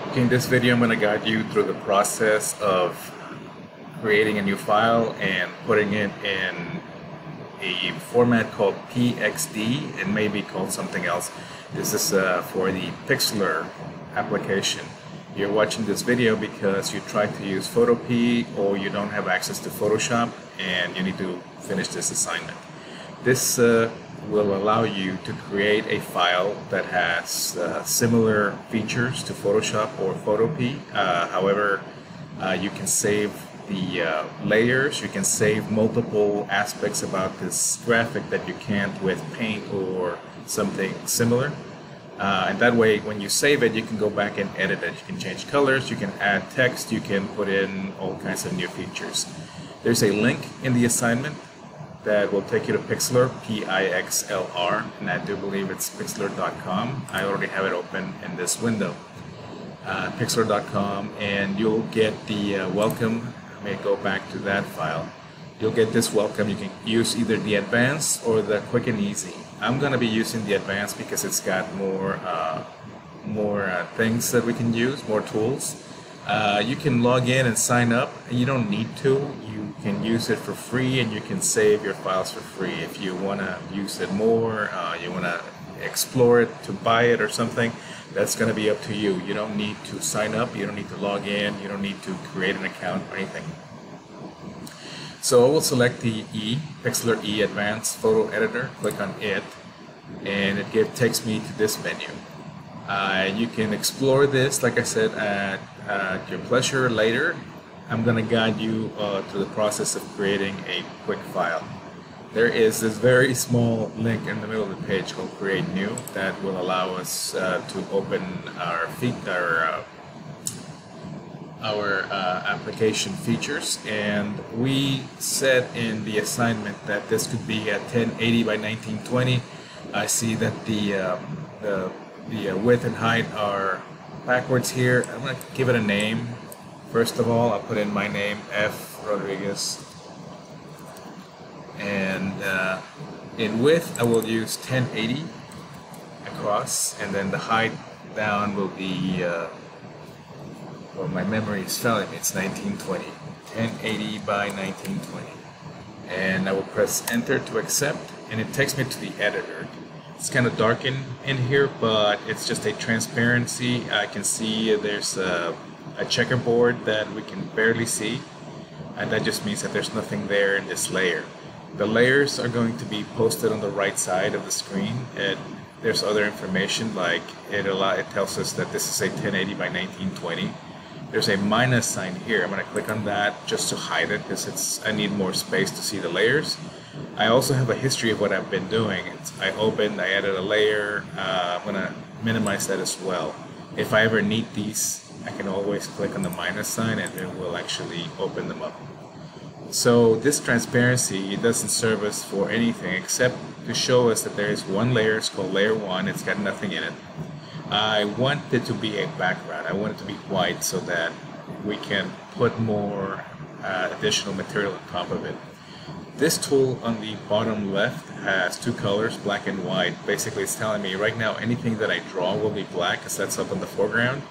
Okay, in this video I'm going to guide you through the process of creating a new file and putting it in a format called PXD. It may be called something else. This is for the Pixlr application. You're watching this video because you tried to use Photopea or you don't have access to Photoshop and you need to finish this assignment. This will allow you to create a file that has similar features to Photoshop or Photopea. However, you can save the layers, you can save multiple aspects about this graphic that you can't with Paint or something similar. And that way, when you save it, you can go back and edit it. You can change colors, you can add text, you can put in all kinds of new features. There's a link in the assignment that will take you to Pixlr, P-I-X-L-R, and I do believe it's pixlr.com. I already have it open in this window. Pixlr.com, and you'll get the welcome. I may go back to that file. You'll get this welcome. You can use either the advanced or the quick and easy. I'm going to be using the advanced because it's got more things that we can use, more tools. You can log in and sign up, and you don't need to. You can use it for free, and you can save your files for free. If you want to use it more, you want to explore it, to buy it or something, that's going to be up to you. You don't need to sign up, you don't need to log in, you don't need to create an account or anything. So I will select the Pixlr E Advanced Photo Editor, click on it, and it takes me to this menu. You can explore this, like I said, at your pleasure later. I'm going to guide you through the process of creating a quick file. There is this very small link in the middle of the page called Create New that will allow us to open our application features, and we said in the assignment that this could be at 1080 by 1920. I see that the width and height are backwards here. I'm going to give it a name. First of all, I'll put in my name, F. Rodriguez, and in width I will use 1080 across, and then the height down will be well, my memory is failing me, it's 1920, 1080 by 1920, and I will press enter to accept, and it takes me to the editor. It's kind of dark in here, but it's just a transparency. I can see there's a checkerboard that we can barely see, and that just means that there's nothing there in this layer. The layers are going to be posted on the right side of the screen, and there's other information like it tells us that this is a 1080 by 1920. There's a minus sign here. I'm going to click on that just to hide it because I need more space to see the layers. I also have a history of what I've been doing. I added a layer. I'm going to minimize that as well. If I ever need these, I can always click on the minus sign and it will actually open them up. So this transparency, it doesn't serve us for anything except to show us that there is one layer. It's called layer 1. It's got nothing in it. I want it to be a background. I want it to be white so that we can put more additional material on top of it. This tool on the bottom left has two colors, black and white. Basically, it's telling me right now anything that I draw will be black because that's up in the foreground.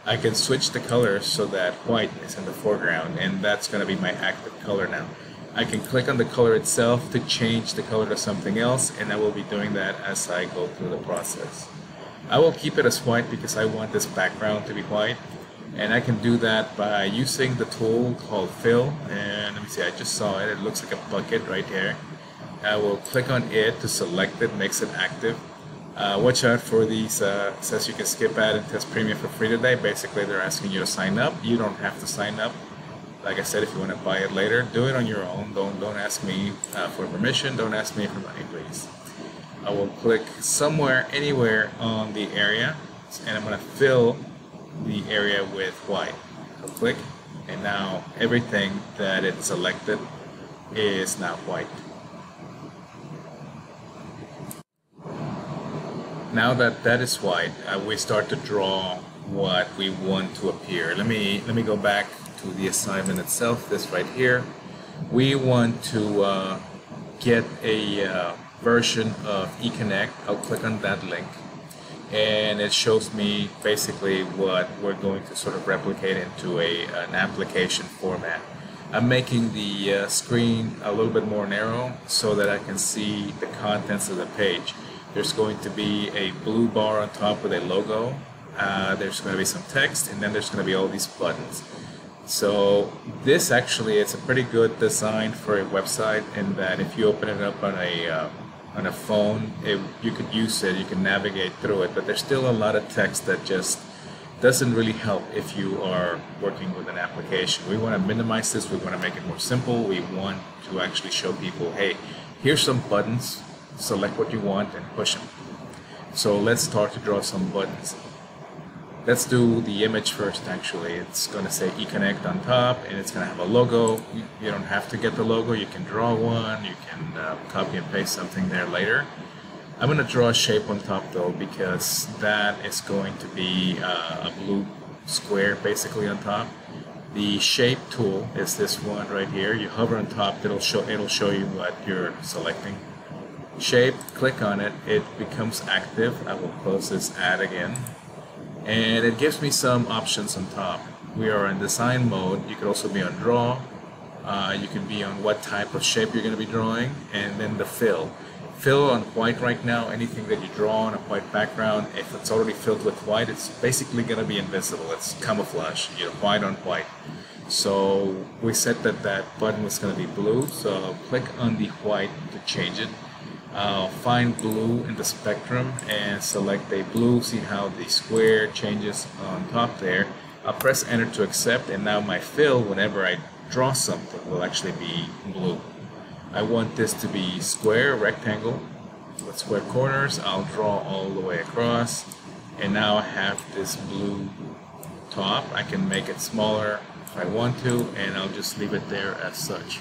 I can switch the colors so that white is in the foreground, and that's going to be my active color now. I can click on the color itself to change the color to something else, and I will be doing that as I go through the process. I will keep it as white because I want this background to be white, and I can do that by using the tool called Fill. And let me see, I just saw it. It looks like a bucket right here. I will click on it to select it, makes it active. Watch out for these, says you can skip ad and test premium for free today. Basically, they're asking you to sign up. You don't have to sign up. Like I said, if you want to buy it later, do it on your own. Don't ask me for permission. Don't ask me for money, please. I will click somewhere, anywhere on the area, and I'm going to fill the area with white. I'll click, and now everything that it selected is now white. Now that that is white, we start to draw what we want to appear. Let me go back to the assignment itself. This right here, we want to get a version of eConnect. I'll click on that link, and it shows me basically what we're going to sort of replicate into an application format. I'm making the screen a little bit more narrow so that I can see the contents of the page. There's going to be a blue bar on top with a logo. There's going to be some text, and then there's going to be all these buttons. So this actually, it's a pretty good design for a website in that if you open it up on a phone, you could use it, you can navigate through it, but there's still a lot of text that just doesn't really help if you are working with an application. We want to minimize this, we want to make it more simple, we want to actually show people, hey, here's some buttons, select what you want and push them. So let's start to draw some buttons. Let's do the image first actually. It's going to say eConnect on top, and it's going to have a logo. You don't have to get the logo, you can draw one, you can copy and paste something there later. I'm going to draw a shape on top though, because that is going to be a blue square basically on top. The shape tool is this one right here. You hover on top, it'll show you what you're selecting. Shape, click on it, it becomes active. I will close this add again. And it gives me some options on top. We are in design mode. You could also be on draw. You can be on what type of shape you're going to be drawing, and then the fill. Fill on white right now, anything that you draw on a white background, if it's already filled with white, it's basically going to be invisible. It's camouflage, you know, white on white. So we said that that button was going to be blue, so I'll click on the white to change it. I'll find blue in the spectrum and select a blue, see how the square changes on top there. I'll press enter to accept, and now my fill, whenever I draw something, will actually be blue. I want this to be square, rectangle, with square corners. I'll draw all the way across, and now I have this blue top. I can make it smaller if I want to, and I'll just leave it there as such.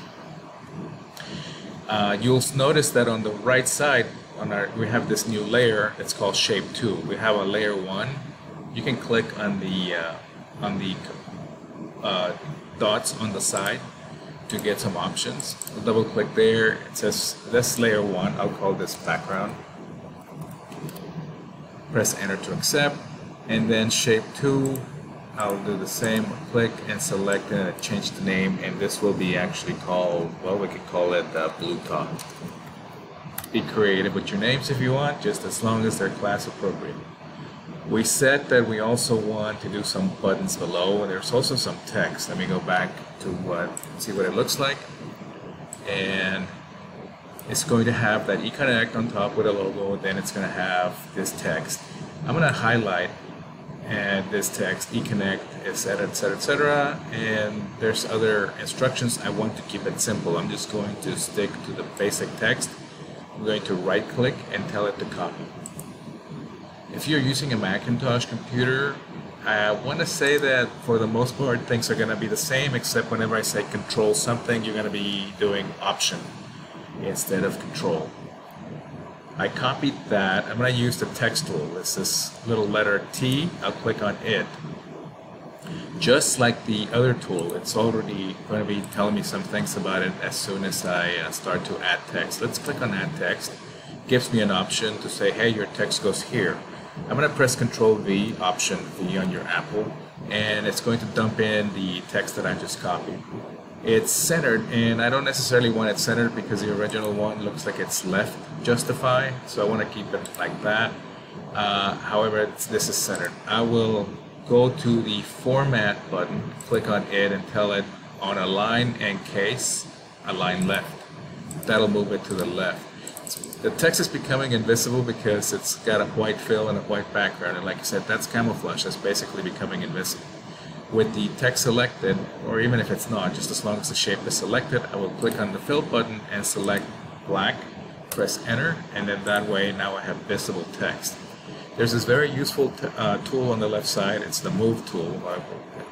You'll notice that on the right side, we have this new layer that's called Shape 2. We have a layer 1. You can click on the dots on the side to get some options. I'll double click there. It says this layer 1. I'll call this background. Press enter to accept, and then Shape 2. I'll do the same, click and select and change the name, and this will be actually called, well, we could call it blue top. Be creative with your names if you want, just as long as they're class appropriate. We said that we also want to do some buttons below, and there's also some text. Let me go back to see what it looks like, and it's going to have that eConnect on top with a logo, then it's going to have this text. I'm going to highlight and this text, eConnect, etc., etc., etc., and there's other instructions. I want to keep it simple. I'm just going to stick to the basic text. I'm going to right click and tell it to copy. If you're using a Macintosh computer, I want to say that for the most part things are going to be the same, except whenever I say control something, you're going to be doing option instead of control. I copied that. I'm going to use the text tool. It's this little letter T. I'll click on it. Just like the other tool, it's already going to be telling me some things about it as soon as I start to add text. Let's click on add text. Gives me an option to say, hey, your text goes here. I'm going to press Control V, Option V on your Apple, and it's going to dump in the text that I just copied. It's centered, and I don't necessarily want it centered because the original one looks like it's left justify, so I want to keep it like that. However, this is centered. I will go to the Format button, click on it, and tell it on align and case, align left. That'll move it to the left. The text is becoming invisible because it's got a white fill and a white background, and like I said, that's camouflage. That's basically becoming invisible. With the text selected, or even if it's not, just as long as the shape is selected, I will click on the fill button and select black, press enter, and then that way now I have visible text. There's this very useful tool on the left side. It's the move tool.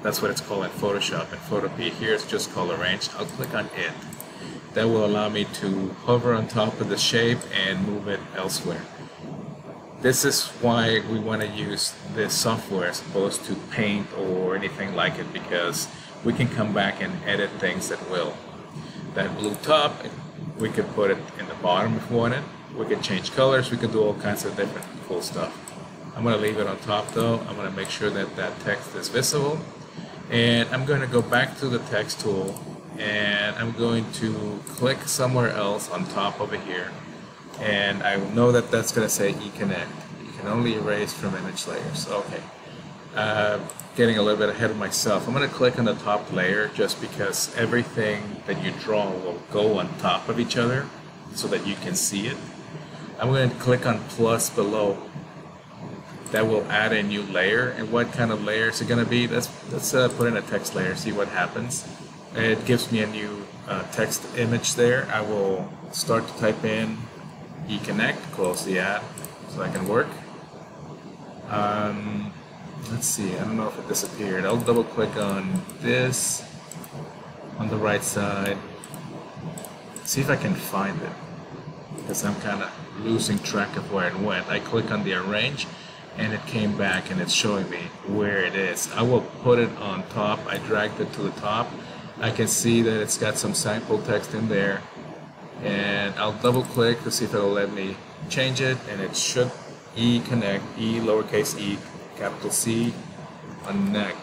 That's what it's called in Photoshop. In Photopea here it's just called arrange. I'll click on it. That will allow me to hover on top of the shape and move it elsewhere. This is why we want to use this software as opposed to Paint or anything like it, because we can come back and edit things at will. That blue top, we could put it in the bottom if we wanted. We could change colors. We could do all kinds of different cool stuff. I'm going to leave it on top though. I'm going to make sure that that text is visible. And I'm going to go back to the text tool, and I'm going to click somewhere else on top over here. And I know that that's going to say eConnect. You can only erase from image layers. Okay. Getting a little bit ahead of myself. I'm going to click on the top layer just because everything that you draw will go on top of each other so that you can see it. I'm going to click on plus below. That will add a new layer. And what kind of layer is it going to be? Let's put in a text layer, see what happens. It gives me a new text image there. I will start to type in eConnect, close the ad so I can work. Let's see, I don't know if it disappeared. I'll double click on this on the right side. See if I can find it, because I'm kind of losing track of where it went. I click on the arrange and it came back and it's showing me where it is. I will put it on top. I dragged it to the top. I can see that it's got some sample text in there, and I'll double click to see if it'll let me change it, and it should eConnect, E lowercase e capital C, connect.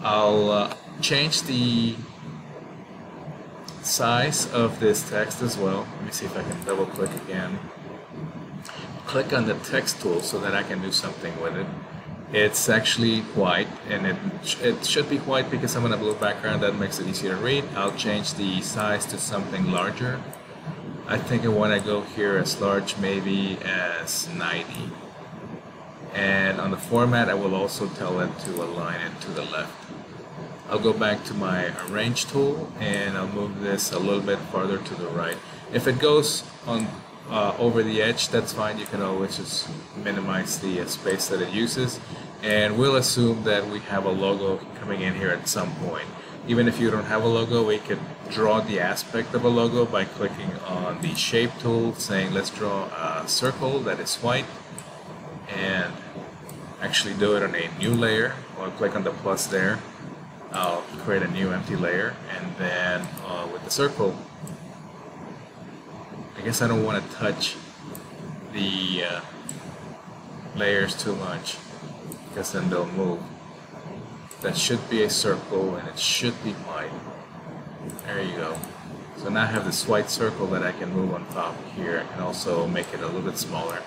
I'll change the size of this text as well. Let me see if I can double click again. Click on the text tool so that I can do something with it. It's actually white, and it should be white because I'm on a blue background. That makes it easier to read. I'll change the size to something larger. I think I want to go here as large, maybe as 90. And on the format, I will also tell it to align it to the left. I'll go back to my arrange tool and I'll move this a little bit farther to the right. If it goes on over the edge, that's fine. You can always just minimize the space that it uses. And we'll assume that we have a logo coming in here at some point. Even if you don't have a logo, we could draw the aspect of a logo by clicking on the shape tool, saying let's draw a circle that is white, and actually do it on a new layer. I'll click on the plus there. I'll create a new empty layer, and then with the circle, I guess I don't want to touch the layers too much because then they'll move. That should be a circle, and it should be white. There you go. So now I have this white circle that I can move on top here. I can also make it a little bit smaller.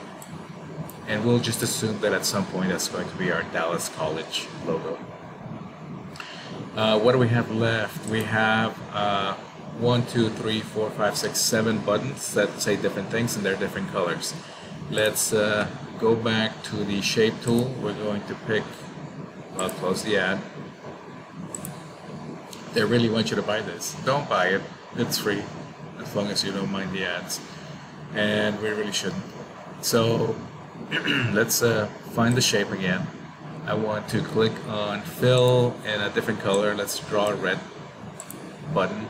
And we'll just assume that at some point that's going to be our Dallas College logo. What do we have left? We have 1, 2, 3, 4, 5, 6, 7 buttons that say different things, and they're different colors. Let's go back to the shape tool. We're going to pick, I'll close the ad. They really want you to buy this. Don't buy it. It's free, as long as you don't mind the ads. And we really shouldn't. So let's find the shape again. I want to click on fill in a different color. Let's draw a red button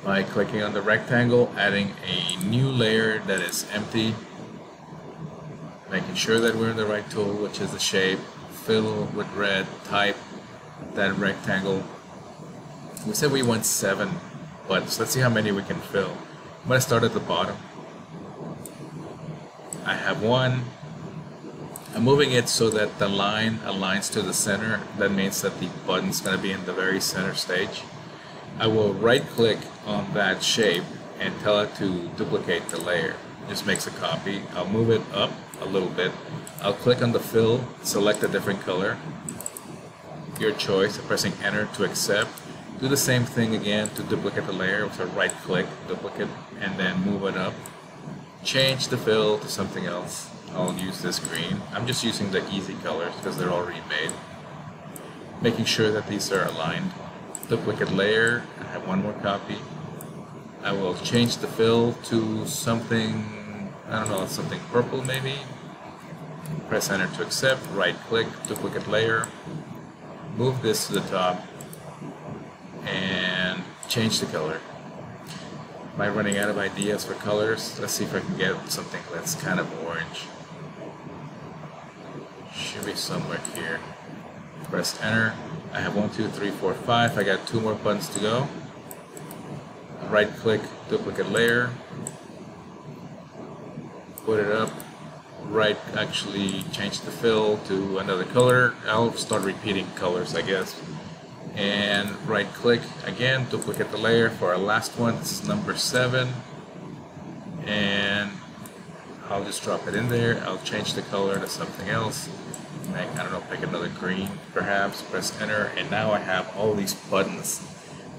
by clicking on the rectangle, adding a new layer that is empty, making sure that we're in the right tool, which is the shape, fill with red, type that rectangle. We said we want 7 buttons. Let's see how many we can fill. I'm going to start at the bottom. I have 1. I'm moving it so that the line aligns to the center. That means that the button's going to be in the very center stage. I will right click on that shape and tell it to duplicate the layer. Just makes a copy. I'll move it up a little bit. I'll click on the fill, select a different color. Your choice, pressing enter to accept. Do the same thing again to duplicate the layer with a right click, duplicate, and then move it up. Change the fill to something else. I'll use this green. I'm just using the easy colors because they're already made. Making sure that these are aligned. Duplicate layer, I have 1 more copy. I will change the fill to something, I don't know, something purple maybe. Press enter to accept, right click, duplicate layer. Move this to the top and change the color. Am I running out of ideas for colors? Let's see if I can get something that's kind of orange. Should be somewhere here. Press enter. I have 1, 2, 3, 4, 5. I got 2 more buttons to go. Right click, duplicate layer. Put it up. actually change the fill to another color. I'll start repeating colors, I guess. And right click again, duplicate the layer for our last one. This is number 7. And I'll just drop it in there. I'll change the color to something else. I don't know, pick another green perhaps, press enter, and now I have all these buttons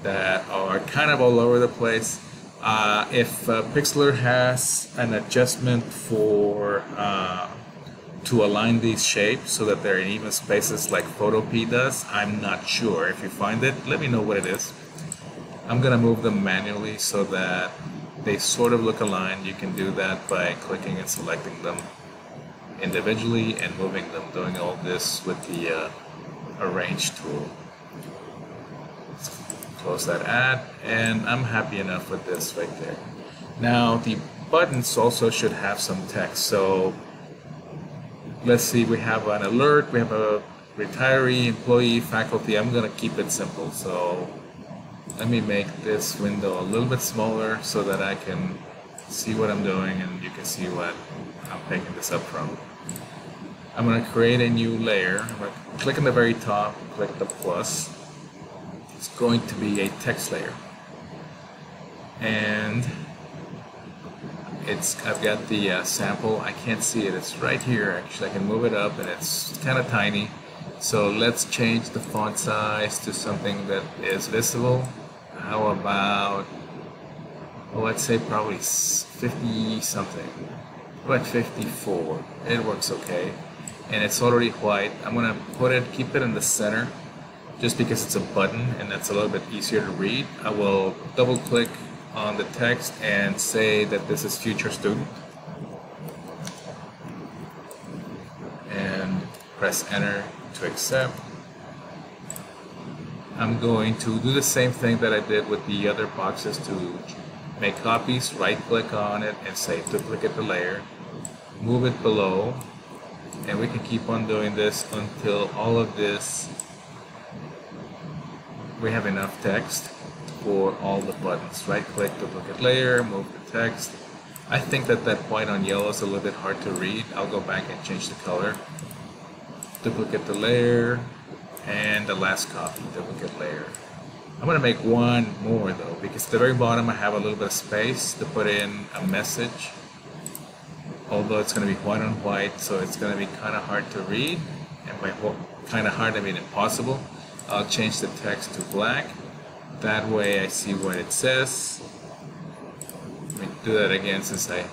that are kind of all over the place. If Pixlr has an adjustment for to align these shapes so that they're in even spaces like Photopea does, I'm not sure. If you find it, let me know what it is. I'm gonna move them manually so that they sort of look aligned. You can do that by clicking and selecting them individually and moving them, doing all this with the arrange tool. Close that ad, and I'm happy enough with this right there. Now the buttons also should have some text. So let's see, we have an alert, we have a retiree, employee, faculty. I'm gonna keep it simple. So let me make this window a little bit smaller so that I can see what I'm doing and you can see what I'm picking this up from. I'm going to create a new layer. I'm going to click on the very top, click the plus. It's going to be a text layer. And I've got the sample. I can't see it. It's right here. Actually, I can move it up and it's kind of tiny. So let's change the font size to something that is visible. How about, well, let's say probably 50 something. About 54. It works okay. And it's already white. I'm gonna keep it in the center just because it's a button and that's a little bit easier to read. I will double click on the text and say that this is future student. And press enter to accept. I'm going to do the same thing that I did with the other boxes to make copies. Right click on it and say duplicate the layer. Move it below. And we can keep on doing this until all of this, we have enough text for all the buttons. Right click, duplicate layer, move the text. I think that white on yellow is a little bit hard to read. I'll go back and change the color. Duplicate the layer, and the last copy, duplicate layer. I'm going to make one more though, because at the very bottom I have a little bit of space to put in a message. Although it's going to be white on white, so it's going to be kind of hard to read. And by kind of hard, I mean impossible. I'll change the text to black. That way I see what it says. Let me do that again since I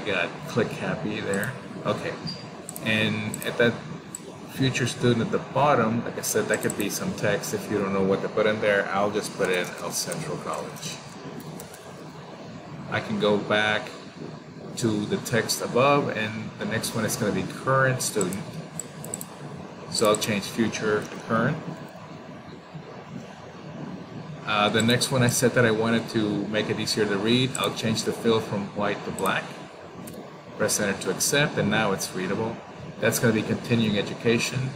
got click happy there. Okay. And at that future student at the bottom, like I said, that could be some text. If you don't know what to put in there, I'll just put in El Centro College. I can go back to the text above, and the next one is going to be current student. So I'll change future to current. The next one I said that I wanted to make it easier to read. I'll change the fill from white to black. Press enter to accept, and now it's readable. That's going to be continuing education.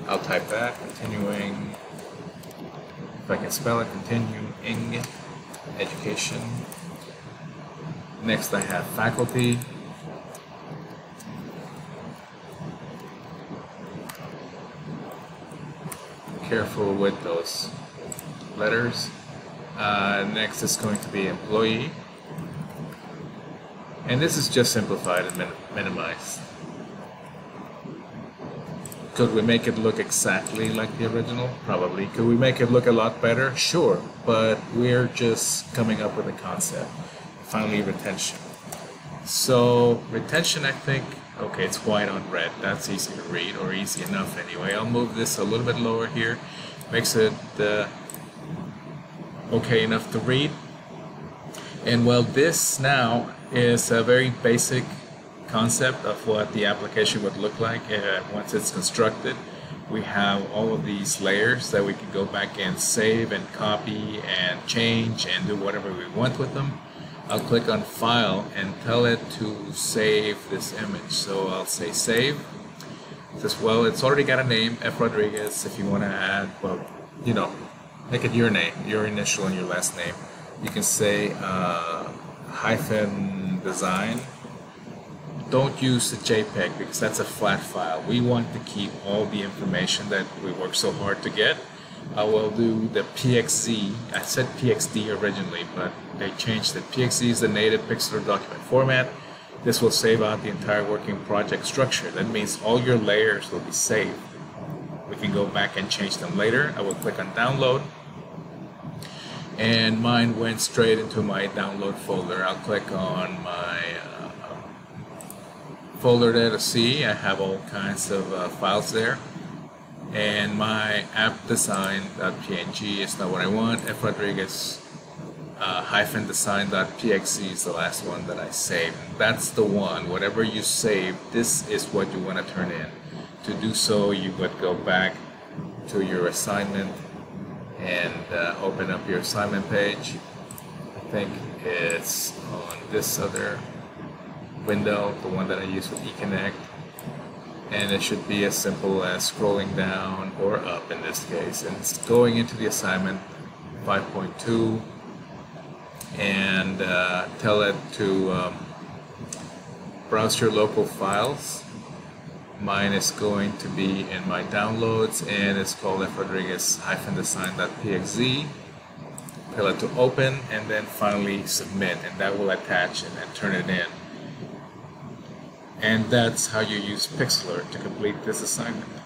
I'll type that, continuing, if I can spell it, continuing education. Next I have faculty. Careful with those letters. Next is going to be employee. And this is just simplified and minimized. Could we make it look exactly like the original? Probably. Could we make it look a lot better? Sure, but we're just coming up with a concept. Finally, retention. So retention, I think, okay, it's white on red. That's easy to read, or easy enough anyway. I'll move this a little bit lower here. Makes it okay enough to read. And well, this now is a very basic concept of what the application would look like once it's constructed. We have all of these layers that we can go back and save and copy and change and do whatever we want with them. I'll click on File and tell it to save this image. So I'll say Save. It says, well, it's already got a name, F. Rodriguez. If you want to add, well, you know, make it your name, your initial and your last name. You can say hyphen design, don't use the JPEG because that's a flat file. We want to keep all the information that we work so hard to get. I will do the PXZ. I said PXD originally, but they changed it. PXZ is the native Pixlr document format. This will save out the entire working project structure. That means all your layers will be saved. We can go back and change them later. I will click on download, and mine went straight into my download folder. I'll click on my folder there to see. I have all kinds of files there. And my appdesign.png is not what I want. frodriguez -design.pxz is the last one that I saved. That's the one. Whatever you save, this is what you want to turn in. To do so, you would go back to your assignment and open up your assignment page. I think it's on this other window, the one that I use with eConnect. And it should be as simple as scrolling down or up in this case, and it's going into the assignment 5.2 and tell it to browse your local files. Mine is going to be in my downloads and it's called frodriguez-design.pxz. Tell it to open and then finally submit, and that will attach it and turn it in. And that's how you use Pixlr to complete this assignment.